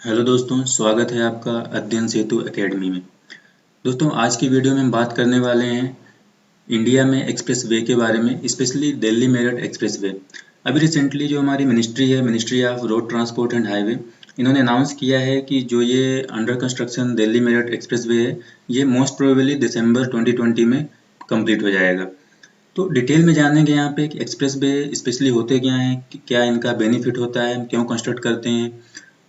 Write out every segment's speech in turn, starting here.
Hello दोस्तों, स्वागत है आपका अध्ययन सेतु एकेडमी में। दोस्तों, आज की वीडियो में हम बात करने वाले हैं इंडिया में एक्सप्रेस वे के बारे में, specially Delhi Meerut express way. अभी रिसेंटली जो हमारी मिनिस्ट्री है, ministry of road transport and highway, इन्होंने अनाउंस किया है कि जो ये under construction Delhi Meerut express way है, ये मोस्ट प्रोबेबली दिसंबर 2020 में कंप्लीट हो जाएगा। तो डिटेल में जानेंगे यहाँ पे कि एक्सप्रेस वे स्पेशली होते क्या हैं, क्या इनका बेनिफिट होता है, क्यों कंस्ट्रक्ट करते हैं,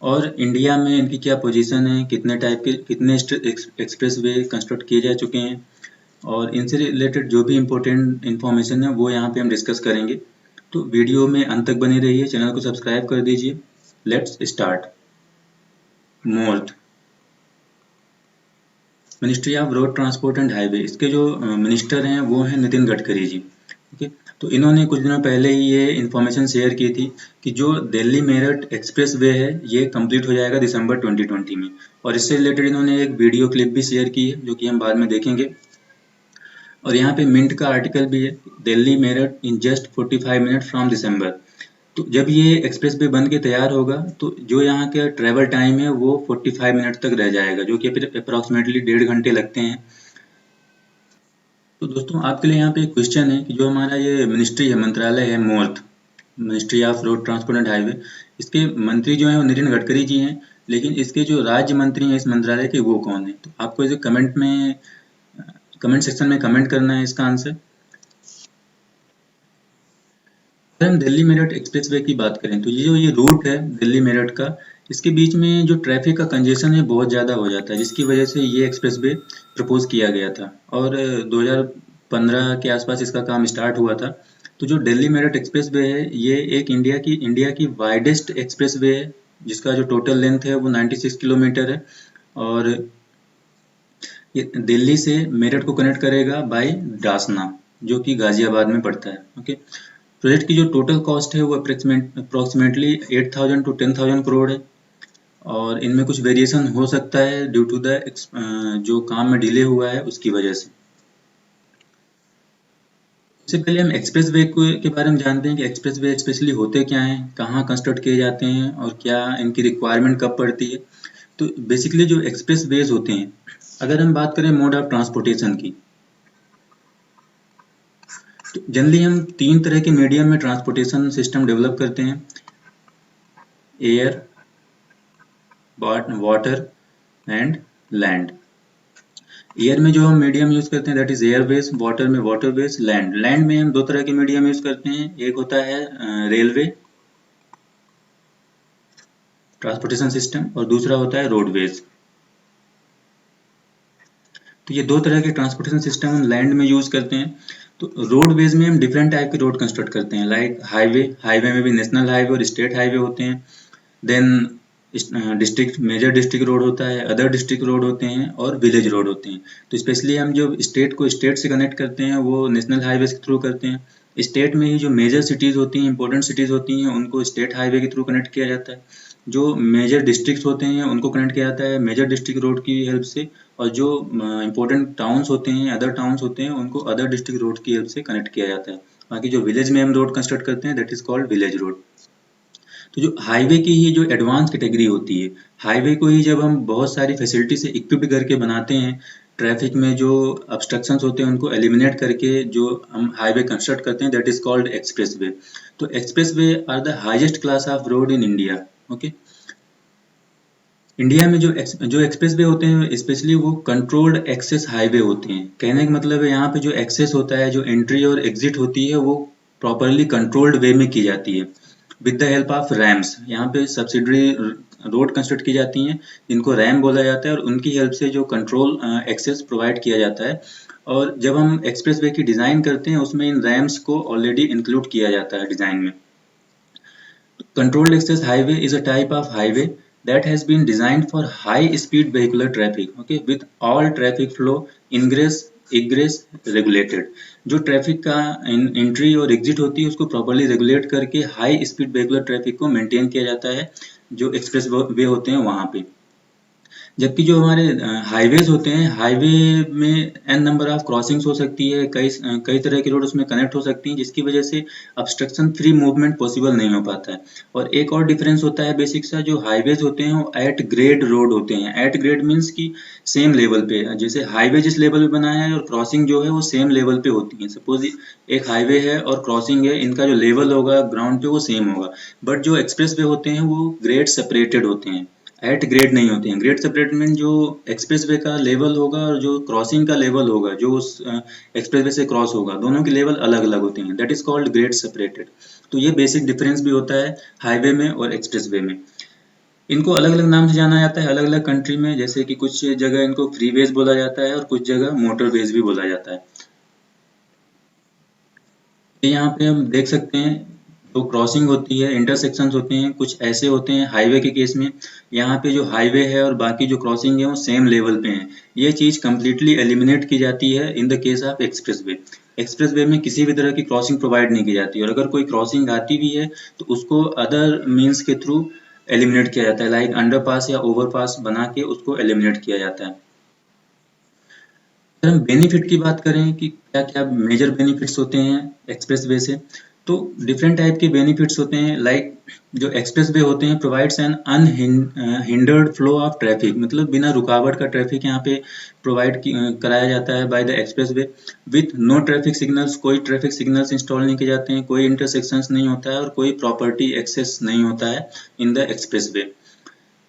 और इंडिया में इनकी क्या पोजीशन है, कितने टाइप के कितने एक्सप्रेस वे कंस्ट्रक्ट किए जा चुके हैं, और इनसे रिलेटेड जो भी इम्पोर्टेंट इन्फॉर्मेशन है वो यहाँ पे हम डिस्कस करेंगे। तो वीडियो में अंत तक बने रहिए, चैनल को सब्सक्राइब कर दीजिए। Let's start. मोर्थ, ministry of road transport and highway, इसके जो मिनिस्टर हैं वो हैं नितिन गडकरी जी। ओके, तो इन्होंने कुछ दिनों पहले ही ये इन्फॉर्मेशन शेयर की थी कि जो दिल्ली मेरठ एक्सप्रेस वे है ये कंप्लीट हो जाएगा दिसंबर 2020 में, और इससे रिलेटेड इन्होंने एक वीडियो क्लिप भी शेयर की है जो कि हम बाद में देखेंगे। और यहाँ पे मिंट का आर्टिकल भी है, Delhi Meerut in just 45 minute from December. तो जब ये एक्सप्रेस वे बन के तैयार होगा तो जो यहाँ का ट्रैवल टाइम है वो 45 मिनट तक रह जाएगा, जो कि फिर अप्रॉक्सीमेटली 1.5 घंटे लगते हैं। तो दोस्तों, आपके लिए यहाँ पे एक क्वेश्चन है कि जो हमारा ये मिनिस्ट्री है, मंत्रालय है मोर्थ, ministry of road transport and highway, इसके मंत्री जो हैं वो नितिन गडकरी जी हैं, लेकिन इसके जो राज्य मंत्री हैं इस मंत्रालय के वो कौन है? तो आपको इसे कमेंट सेक्शन में कमेंट करना है इसका आंसर। अगर हम दिल्ली मेरठ एक्सप्रेस वे की बात करें तो ये रूट है दिल्ली मेरठ का, इसके बीच में जो ट्रैफिक का कंजेशन है बहुत ज़्यादा हो जाता है, जिसकी वजह से ये एक्सप्रेस वे प्रपोज किया गया था, और 2015 के आसपास इसका काम स्टार्ट हुआ था। तो जो दिल्ली मेरठ एक्सप्रेस वे है ये एक इंडिया की वाइडेस्ट एक्सप्रेस वे है, जिसका जो टोटल लेंथ है वो 96 किलोमीटर है, और ये दिल्ली से मेरठ को कनेक्ट करेगा बाय डासना, जो कि गाजियाबाद में पड़ता है। ओके, प्रोजेक्ट की जो टोटल कॉस्ट है वो अप्रोक्सीमेटली 8,000 to 10,000 करोड़ है, और इनमें कुछ वेरिएशन हो सकता है ड्यू टू द जो काम में डिले हुआ है उसकी वजह से। इससे पहले हम एक्सप्रेस वे के बारे में जानते हैं कि एक्सप्रेस वे स्पेशली होते क्या हैं, कहाँ कंस्ट्रक्ट किए जाते हैं, और क्या इनकी रिक्वायरमेंट कब पड़ती है। तो बेसिकली जो एक्सप्रेस वेज होते हैं, अगर हम बात करें मोड ऑफ ट्रांसपोर्टेशन की, तो जनरली हम 3 तरह के मीडियम में ट्रांसपोर्टेशन सिस्टम डेवलप करते हैं: air, water and land. Air में जो हम मीडियम यूज करते हैं दैट इज एयरवेज, वाटर में वाटरवेज, लैंड में हम 2 तरह के मीडियम यूज करते हैं, एक होता है रेलवे ट्रांसपोर्टेशन सिस्टम, और दूसरा होता है रोडवेज। तो ये 2 तरह के ट्रांसपोर्टेशन सिस्टम हम लैंड में यूज करते हैं। तो रोडवेज में हम डिफरेंट टाइप के रोड कंस्ट्रक्ट करते हैं, लाइक हाईवे में भी नेशनल हाईवे और स्टेट हाईवे होते हैं, देन मेजर डिस्ट्रिक्ट रोड होता है, अदर डिस्ट्रिक्ट रोड होते हैं, और विलेज रोड होते हैं। तो स्पेशली हम जो स्टेट को स्टेट से कनेक्ट करते हैं वो नेशनल हाईवे के थ्रू करते हैं। स्टेट में ही जो मेजर सिटीज़ होती हैं, इंपॉर्टेंट सिटीज़ होती हैं, उनको स्टेट हाईवे के थ्रू कनेक्ट किया जाता है। जो मेजर डिस्ट्रिक्ट्स होते हैं उनको कनेक्ट किया जाता है मेजर डिस्ट्रिक्ट रोड की हेल्प से, और जो इंपॉर्टेंट टाउन्स होते हैं, अदर टाउन्स होते हैं, उनको अदर डिस्ट्रिक्ट रोड की हेल्प से कनेक्ट किया जाता है। बाकी जो विलेज में हम रोड कंस्ट्रक्ट करते हैं that is called village road. तो जो हाईवे की ही जो एडवांस कैटेगरी होती है, हाईवे को ही जब हम बहुत सारी फैसिलिटी से इक्विप्ड करके बनाते हैं, ट्रैफिक में जो ऑब्स्ट्रक्शंस होते हैं उनको एलिमिनेट करके जो हम हाईवे कंस्ट्रक्ट करते हैं that is called expressway. तो expressway are the highest class of road in India. Okay, India में जो एक्सप्रेस वे होते हैं स्पेशली वो कंट्रोल्ड एक्सेस हाईवे होते हैं। कहने का मतलब है यहाँ पे जो एक्सेस होता है, जो एंट्री और एग्जिट होती है, वो प्रॉपरली कंट्रोल्ड वे में की जाती है with the help of ramps. यहाँ पे सब्सिडरी रोड कंस्ट्रक्ट की जाती हैं जिनको रैम बोला जाता है, और उनकी हेल्प से जो कंट्रोल एक्सेस प्रोवाइड किया जाता है। और जब हम एक्सप्रेस वे की डिज़ाइन करते हैं उसमें इन रैम्स को ऑलरेडी इंक्लूड किया जाता है डिज़ाइन में। Controlled access highway is a type of highway that has been designed for high speed vehicular traffic, okay, with all traffic flow ingress egress regulated। जो ट्रैफिक का एंट्री और exit होती है उसको प्रॉपर्ली रेगुलेट करके high speed vehicular traffic को maintain किया जाता है जो एक्सप्रेस वे होते हैं वहाँ पे। जबकि जो हमारे हाईवेज होते हैं, हाईवे में n नंबर ऑफ क्रॉसिंग्स हो सकती है, कई तरह की रोड उसमें कनेक्ट हो सकती हैं, जिसकी वजह से ऑब्स्ट्रक्शन फ्री मूवमेंट पॉसिबल नहीं हो पाता है। और एक और डिफरेंस होता है बेसिक सा, जो हाईवेज होते हैं वो एट ग्रेड रोड होते हैं। एट ग्रेड मीन्स कि सेम लेवल पे, जैसे हाईवे जिस लेवल पे बना है और क्रॉसिंग जो है वो सेम लेवल पे होती है। सपोज एक हाईवे है और क्रॉसिंग है, इनका जो लेवल होगा ग्राउंड पे वो सेम होगा, बट जो एक्सप्रेस वे होते हैं वो ग्रेड सेपरेटेड होते हैं, एट ग्रेड नहीं होते हैं। ग्रेड सेपरेट मीन जो एक्सप्रेस वे का लेवल होगा और जो क्रॉसिंग का लेवल होगा, जो उस एक्सप्रेस वे से क्रॉस होगा, दोनों के लेवल अलग अलग होते हैं। That is called grade separated. तो ये बेसिक डिफरेंस भी होता है हाईवे में और एक्सप्रेस वे में। इनको अलग अलग नाम से जाना जाता है अलग अलग कंट्री में, जैसे कि कुछ जगह इनको फ्री वेज बोला जाता है और कुछ जगह मोटर वेज भी बोला जाता है। यहाँ पे हम देख सकते हैं जो क्रॉसिंग होती है, इंटरसेक्शंस होते हैं, कुछ ऐसे होते हैं हाईवे के केस में। यहाँ पे जो हाईवे है और बाकी जो क्रॉसिंग है वो सेम लेवल पे हैं। ये चीज़ कम्प्लीटली एलिमिनेट की जाती है in the case of express way. Express way में किसी भी तरह की क्रॉसिंग प्रोवाइड नहीं की जाती, और अगर कोई क्रॉसिंग आती भी है तो उसको अदर मीन्स के थ्रू एलिमिनेट किया जाता है, लाइक अंडरपास या ओवरपास बना के उसको एलिमिनेट किया जाता है। अगर हम बेनिफिट की बात करें कि क्या क्या मेजर बेनिफिट्स होते हैं एक्सप्रेस वे से, तो डिफरेंट टाइप के बेनिफिट्स होते हैं। लाइक जो एक्सप्रेस वे होते हैं provides N unhindered flow of traffic, मतलब बिना रुकावट का ट्रैफिक यहाँ पे प्रोवाइड कराया जाता है by the expressway, with no traffic signals. कोई ट्रैफिक सिग्नल्स इंस्टॉल नहीं किए जाते हैं, कोई इंटरसेक्शंस नहीं होता है और कोई प्रॉपर्टी एक्सेस नहीं होता है in the expressway.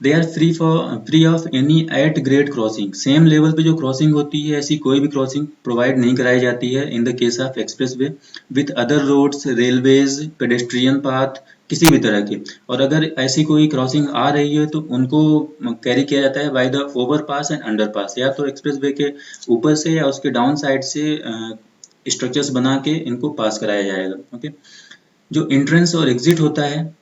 They are free of any at grade crossing. Same level पे जो क्रॉसिंग होती है ऐसी कोई भी क्रॉसिंग प्रोवाइड नहीं कराई जाती है in the case of expressway with other roads, railways, pedestrian path, किसी भी तरह के। और अगर ऐसी कोई क्रॉसिंग आ रही है तो उनको कैरी किया जाता है by the overpass and underpass, या तो एक्सप्रेस वे के ऊपर से या उसके डाउन साइड से स्ट्रक्चर्स बना के इनको पास कराया जाएगा। ओके, जो एंट्रेंस और एग्जिट होता है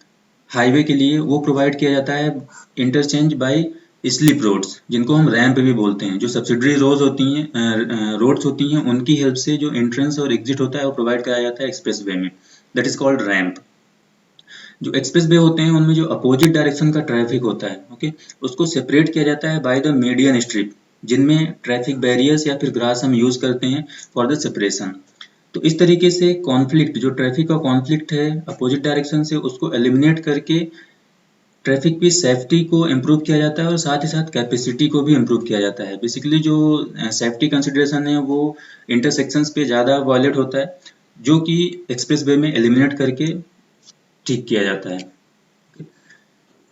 हाईवे के लिए वो प्रोवाइड किया जाता है इंटरचेंज बाय स्लिप रोड्स, जिनको हम रैंप भी बोलते हैं। जो सब्सिडरी रोड्स होती हैं, रोड्स होती हैं, उनकी हेल्प से जो एंट्रेंस और एग्जिट होता है वो प्रोवाइड कराया जाता है एक्सप्रेस वे में। That is called ramp. जो एक्सप्रेस वे होते हैं उनमें जो अपोजिट डायरेक्शन का ट्रैफिक होता है, ओके, उसको सेपरेट किया जाता है बाय द मीडियन स्ट्रिप, जिनमें ट्रैफिक बैरियर्स या फिर ग्रास हम यूज करते हैं फॉर द सेपरेशन। तो इस तरीके से कॉन्फ्लिक्ट, जो ट्रैफिक का कॉन्फ्लिक्ट है अपोजिट डायरेक्शन से, उसको एलिमिनेट करके ट्रैफिक की सेफ्टी को इम्प्रूव किया जाता है और साथ ही साथ कैपेसिटी को भी इम्प्रूव किया जाता है। बेसिकली जो सेफ्टी कंसिडरेशन है वो इंटरसेक्शंस पे ज़्यादा वायलेट होता है, जो कि एक्सप्रेस वे में एलिमिनेट करके ठीक किया जाता है।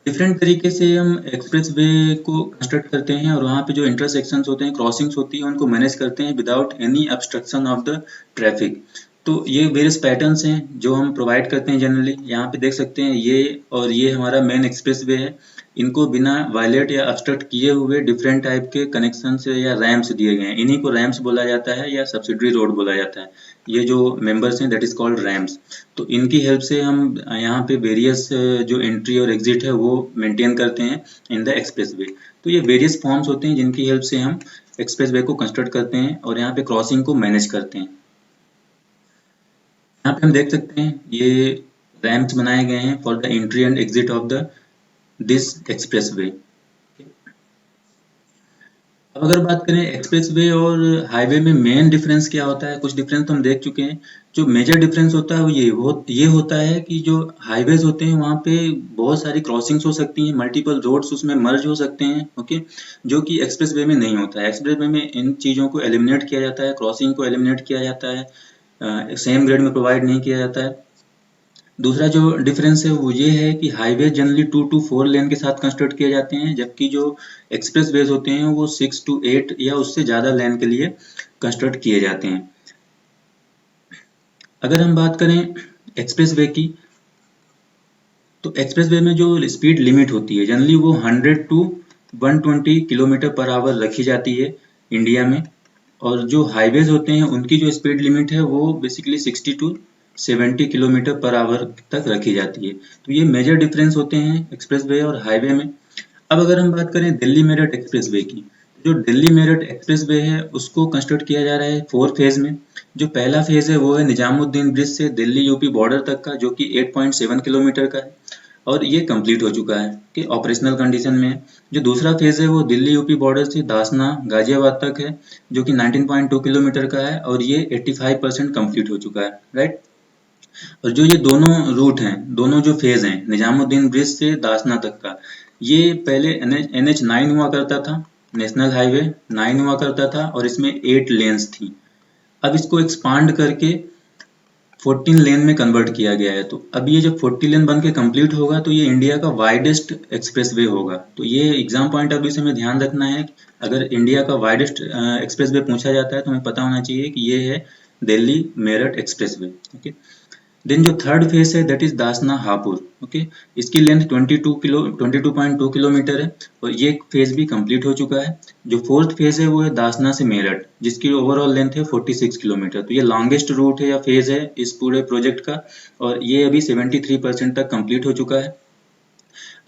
डिफरेंट तरीके से हम एक्सप्रेस वे को कंस्ट्रक्ट करते हैं और वहाँ पे जो इंटरसेक्शंस होते हैं, क्रॉसिंग्स होती है, उनको मैनेज करते हैं without any obstruction of the traffic. तो ये वेरियस पैटर्न्स हैं जो हम प्रोवाइड करते हैं जनरली। यहाँ पे देख सकते हैं ये और ये हमारा मेन एक्सप्रेस वे है। इनको बिना वायलेट या ऑब्स्ट्रक्ट किए हुए डिफरेंट टाइप के कनेक्शन या रैम्प्स दिए गए हैं। इन्हीं को रैम्प्स बोला जाता है या सब्सिडरी रोड बोला जाता है। ये जो मेंबर्स हैं दैट इज कॉल्ड रैम्प्स। तो इनकी हेल्प से हम यहाँ पे वेरियस जो एंट्री और एग्जिट है वो मेंटेन करते हैं इन द एक्सप्रेस वे। तो ये वेरियस फॉर्म्स होते हैं जिनकी हेल्प से हम एक्सप्रेस वे को कंस्ट्रक्ट करते हैं और यहाँ पे क्रॉसिंग को मैनेज करते हैं। यहाँ पे हम देख सकते हैं ये रैम्प्स बनाए गए हैं for the entry and exit of the this express way. अब अगर बात करें एक्सप्रेस वे और हाईवे में मेन डिफरेंस क्या होता है, कुछ डिफरेंस तो हम देख चुके हैं। जो मेजर डिफरेंस होता है वो ये होता है कि जो हाईवेज होते हैं वहाँ पे बहुत सारी क्रॉसिंग्स हो सकती हैं, मल्टीपल रोड्स उसमें मर्ज हो सकते हैं, ओके, जो कि एक्सप्रेस वे में नहीं होता है। एक्सप्रेस वे में इन चीज़ों को एलिमिनेट किया जाता है, क्रॉसिंग को एलिमिनेट किया जाता है, सेम ग्रेड में प्रोवाइड नहीं किया जाता है। दूसरा जो डिफरेंस है वो ये है कि हाईवे जनरली 2 to 4 लेन के साथ कंस्ट्रक्ट किए जाते हैं, जबकि जो एक्सप्रेस वेज होते हैं वो 6 to 8 या उससे ज़्यादा लेन के लिए कंस्ट्रक्ट किए जाते हैं। अगर हम बात करें एक्सप्रेस वे की, तो एक्सप्रेस वे में जो स्पीड लिमिट होती है जनरली वो 100 to 120 किलोमीटर पर आवर रखी जाती है इंडिया में, और जो हाईवेज होते हैं उनकी जो स्पीड लिमिट है वो basically 60 to 70 kilometre per hour तक रखी जाती है। तो ये मेजर डिफरेंस होते हैं एक्सप्रेस वे और हाईवे में। अब अगर हम बात करें दिल्ली मेरठ एक्सप्रेस वे की, जो दिल्ली मेरठ एक्सप्रेस वे है उसको कंस्ट्रक्ट किया जा रहा है 4 फेज में। जो पहला फेज है वो है निजामुद्दीन ब्रिज से दिल्ली यूपी बॉर्डर तक का, जो कि 8.7 किलोमीटर का है। और ये कंप्लीट हो चुका है कि ऑपरेशनल कंडीशन में है। जो दूसरा फेज है वो दिल्ली यूपी बॉर्डर से दासना गाजियाबाद तक है, जो कि 19.2 किलोमीटर का है और ये 85% कंप्लीट हो चुका है, राइट। और जो ये दोनों रूट हैं, दोनों जो फेज हैं निजामुद्दीन ब्रिज से दासना तक का, ये पहले NH 9 हुआ करता था, नेशनल हाईवे 9 हुआ करता था और इसमें 8 लेन्स थी। अब इसको एक्सपांड करके 14 लेन में कन्वर्ट किया गया है। तो अब ये जब 40 लेन बन के कंप्लीट होगा तो ये इंडिया का वाइडेस्ट एक्सप्रेसवे होगा। तो ये एग्जाम पॉइंट ऑफ व्यू से हमें ध्यान रखना है, अगर इंडिया का वाइडेस्ट एक्सप्रेसवे पूछा जाता है तो हमें पता होना चाहिए कि ये है Delhi Meerut expressway. Okay, then जो थर्ड फेज है that is Dasna Hapur. Okay, इसकी लेंथ 22.2 किलोमीटर है और ये फेज भी कंप्लीट हो चुका है। जो फोर्थ फेज है वो है दासना से मेरठ, जिसकी ओवरऑल लेंथ है 46 किलोमीटर। तो ये लॉन्गेस्ट रूट है या फेज है इस पूरे प्रोजेक्ट का और ये अभी 73% तक कंप्लीट हो चुका है।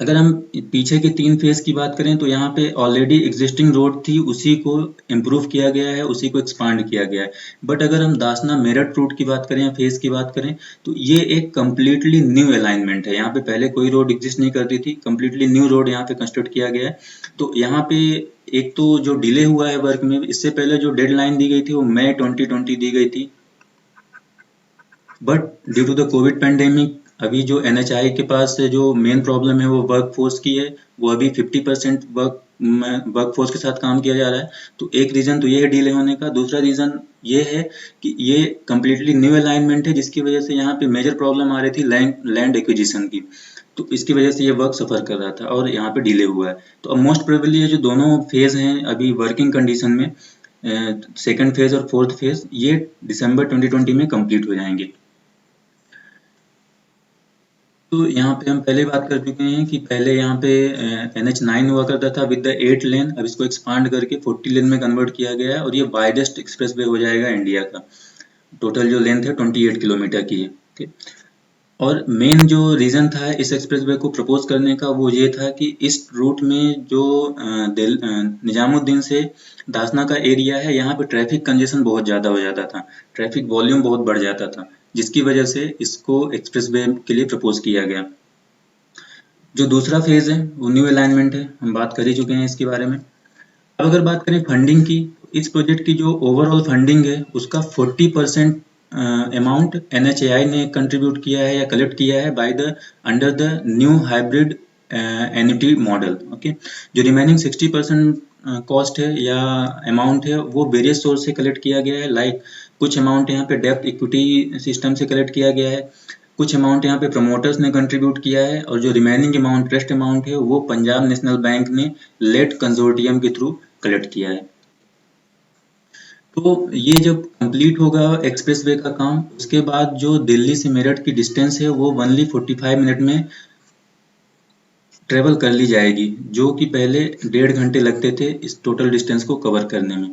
अगर हम पीछे के 3 फेज की बात करें तो यहाँ पे ऑलरेडी एग्जिस्टिंग रोड थी, उसी को इम्प्रूव किया गया है, उसी को एक्सपांड किया गया है। बट अगर हम दासना मेरठ रूट की बात करें या फेज की बात करें तो ये एक कम्प्लीटली न्यू अलाइनमेंट है। यहाँ पे पहले कोई रोड एग्जिस्ट नहीं करती थी, कम्प्लीटली न्यू रोड यहाँ पे कंस्ट्रक्ट किया गया है। तो यहाँ पे एक तो जो डिले हुआ है वर्क में, इससे पहले जो डेडलाइन दी गई थी वो मई 2020 दी गई थी, but due to the covid pandemic अभी जो NHI के पास जो मेन प्रॉब्लम है वो वर्क फोर्स की है, वो अभी 50% वर्क फोर्स के साथ काम किया जा रहा है। तो एक रीज़न तो ये है डिले होने का, दूसरा रीज़न ये है कि ये कम्प्लीटली न्यू अलाइनमेंट है जिसकी वजह से यहाँ पे मेजर प्रॉब्लम आ रही थी लैंड एक्विजिशन की। तो इसकी वजह से ये वर्क सफ़र कर रहा था और यहाँ पे डिले हुआ है। तो अब मोस्ट प्रोबेबली ये जो दोनों फेज़ हैं अभी वर्किंग कंडीशन में, सेकेंड फेज़ और फोर्थ फेज़, ये दिसंबर 2020 में कंप्लीट हो जाएंगे। तो यहाँ पे हम पहले बात कर चुके हैं कि पहले यहाँ पे NH 9 हुआ करता था विद द 8 लेन, अब इसको एक्सपांड करके 40 लेन में कन्वर्ट किया गया है और ये वाइडेस्ट एक्सप्रेसवे हो जाएगा इंडिया का। टोटल जो लेंथ है 28 किलोमीटर की है। ठीक, और मेन जो रीज़न था इस एक्सप्रेसवे को प्रपोज करने का वो ये था कि इस रूट में जो निजामुद्दीन से दासना का एरिया है, यहाँ पे ट्रैफिक कंजेशन बहुत ज़्यादा हो जाता था, ट्रैफिक वॉल्यूम बहुत बढ़ जाता था, जिसकी वजह से इसको एक्सप्रेसवे के लिए प्रपोज किया गया। जो दूसरा फेज है वो न्यू अलाइनमेंट है, हम बात कर ही चुके हैं इसके बारे में। अब अगर बात करें फंडिंग की, इस प्रोजेक्ट की जो ओवरऑल फंडिंग है उसका 40% अमाउंट NHAI ने कंट्रीब्यूट किया है या कलेक्ट किया है by the under the new hybrid annuity model. Okay, जो रिमेनिंग 60% कॉस्ट है या अमाउंट है वो वेरियस सोर्स से कलेक्ट किया गया है। लाइक कुछ अमाउंट यहाँ पे डेप्थ इक्विटी सिस्टम से कलेक्ट किया गया है, कुछ अमाउंट यहाँ पे प्रमोटर्स ने कंट्रीब्यूट किया है और जो रिमेनिंग अमाउंट रेस्ट अमाउंट है वो पंजाब नेशनल बैंक ने लेट कंसोर्टियम के थ्रू कलेक्ट किया है। तो ये जब कंप्लीट होगा एक्सप्रेसवे का काम, उसके बाद जो दिल्ली से मेरठ की डिस्टेंस है वो ओनली 45 मिनट में ट्रेवल कर ली जाएगी, जो कि पहले 1.5 घंटे लगते थे इस टोटल डिस्टेंस को कवर करने में।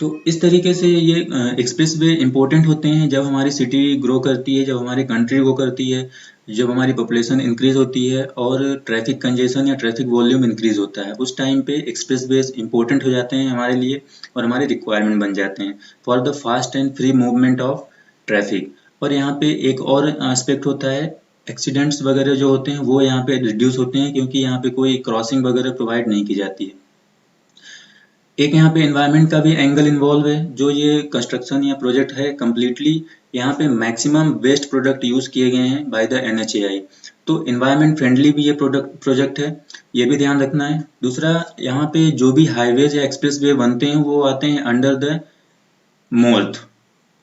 तो इस तरीके से ये एक्सप्रेसवे इम्पोर्टेंट होते हैं जब हमारी सिटी ग्रो करती है, जब हमारी कंट्री ग्रो करती है, जब हमारी पॉपुलेशन इंक्रीज होती है और ट्रैफिक कंजेशन या ट्रैफिक वॉल्यूम इंक्रीज होता है, उस टाइम पे एक्सप्रेसवेज इंपॉर्टेंट हो जाते हैं हमारे लिए और हमारे रिक्वायरमेंट बन जाते हैं for the fast and free movement of traffic. और यहाँ पे एक और एस्पेक्ट होता है, एक्सीडेंट्स वगैरह जो होते हैं वो यहाँ पे रिड्यूस होते हैं क्योंकि यहाँ पे कोई क्रॉसिंग वगैरह प्रोवाइड नहीं की जाती है। एक यहाँ पे एनवायरनमेंट का भी एंगल इन्वॉल्व है। जो ये कंस्ट्रक्शन या प्रोजेक्ट है कम्प्लीटली यहाँ पे मैक्सिमम वेस्ट प्रोडक्ट यूज़ किए गए हैं बाय द NHAI। तो इन्वायरमेंट फ्रेंडली भी ये प्रोजेक्ट है, ये भी ध्यान रखना है। दूसरा, यहाँ पे जो भी हाईवेज या एक्सप्रेस वे बनते हैं वो आते हैं under the MORTH,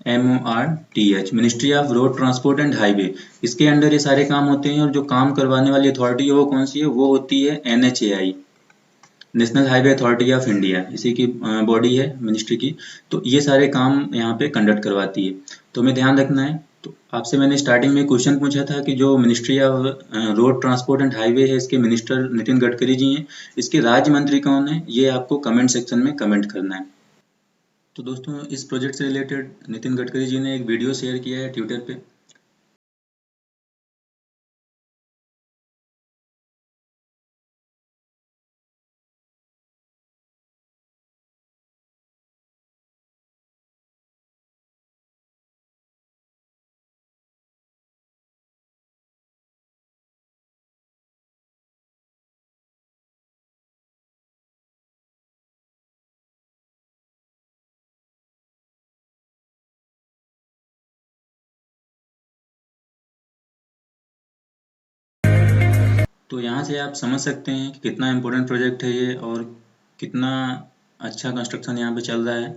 MORTH, ministry of road transport and highway. इसके अंडर ये सारे काम होते हैं और जो काम करवाने वाली अथॉरिटी है वो कौन सी है, वो होती है NHAI, national highway authority of India, इसी की बॉडी है मिनिस्ट्री की। तो ये सारे काम यहाँ पे कंडक्ट करवाती है, तो हमें ध्यान रखना है। तो आपसे मैंने स्टार्टिंग में क्वेश्चन पूछा था कि जो ministry of road transport and highway है इसके मिनिस्टर नितिन गडकरी जी हैं, इसके राज्य मंत्री कौन है, ये आपको कमेंट सेक्शन में कमेंट करना है। तो दोस्तों, इस प्रोजेक्ट से रिलेटेड नितिन गडकरी जी ने एक वीडियो शेयर किया है ट्विटर पे। तो यहाँ से आप समझ सकते हैं कि कितना इम्पोर्टेंट प्रोजेक्ट है ये और कितना अच्छा कंस्ट्रक्शन यहाँ पे चल रहा है।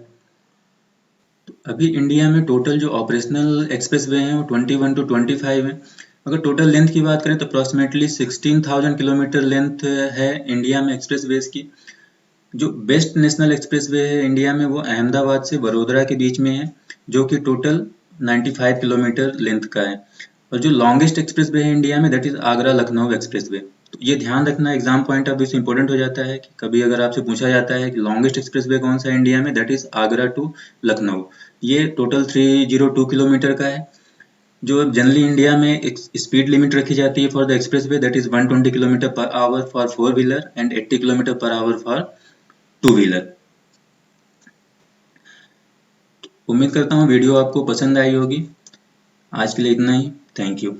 तो अभी इंडिया में टोटल जो ऑपरेशनल एक्सप्रेसवे हैं वो 21 to 25 हैं। अगर टोटल लेंथ की बात करें तो अप्रॉक्सीमेटली 16,000 किलोमीटर लेंथ है इंडिया में एक्सप्रेसवेज की। जो बेस्ट नेशनल एक्सप्रेसवे है इंडिया में वो अहमदाबाद से वडोदरा के बीच में है, जो कि टोटल 95 किलोमीटर लेंथ का है। और जो लॉन्गेस्ट एक्सप्रेसवे है इंडिया में that is Agra Lucknow expressway. तो ये ध्यान रखना, एग्जाम पॉइंट ऑफ व्यू से इंपॉर्टेंट हो जाता है कि कभी अगर आपसे पूछा जाता है कि लॉन्गेस्ट एक्सप्रेसवे कौन सा है इंडिया में, that is Agra to Lucknow. ये टोटल 302 किलोमीटर का है। जो जनरली इंडिया में एक स्पीड लिमिट रखी जाती है for the expressway that is 120 kilometre per hour for 4 wheeler and 80 kilometre per hour for 2 wheeler. उम्मीद करता हूँ वीडियो आपको पसंद आई होगी। आज के लिए इतना ही। Thank you.